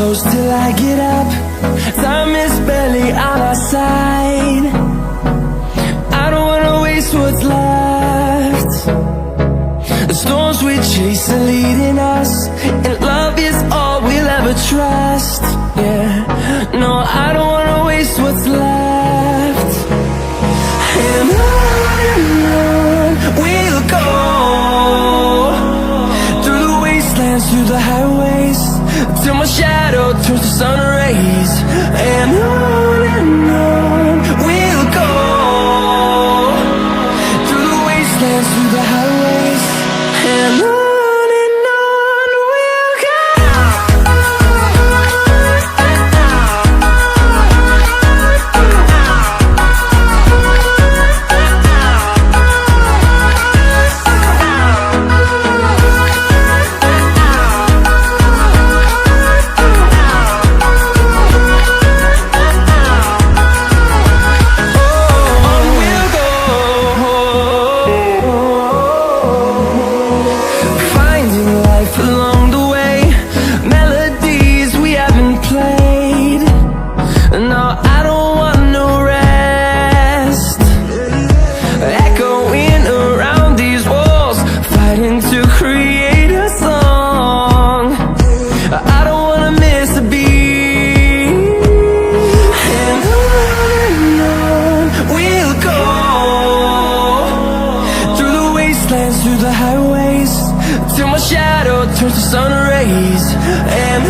close till I get up. Time is barely on our side. I don't wanna waste what's left. The storms we chase are leading us, and love is all we'll ever trust. Yeah, no, I don't wanna waste what's left. And on we'll go, through the wastelands, through the highways, till my shadow turns to sun rays. And on we'll go, through the wastelands, through the highways, and on we'll go. Along the way, melodies we haven't played. No, I don't want no rest. Echoing around these walls, fighting to create a song. I don't wanna miss a beat. And on we'll go, through the wastelands, through the highways, till my shadow turns to sun rays. And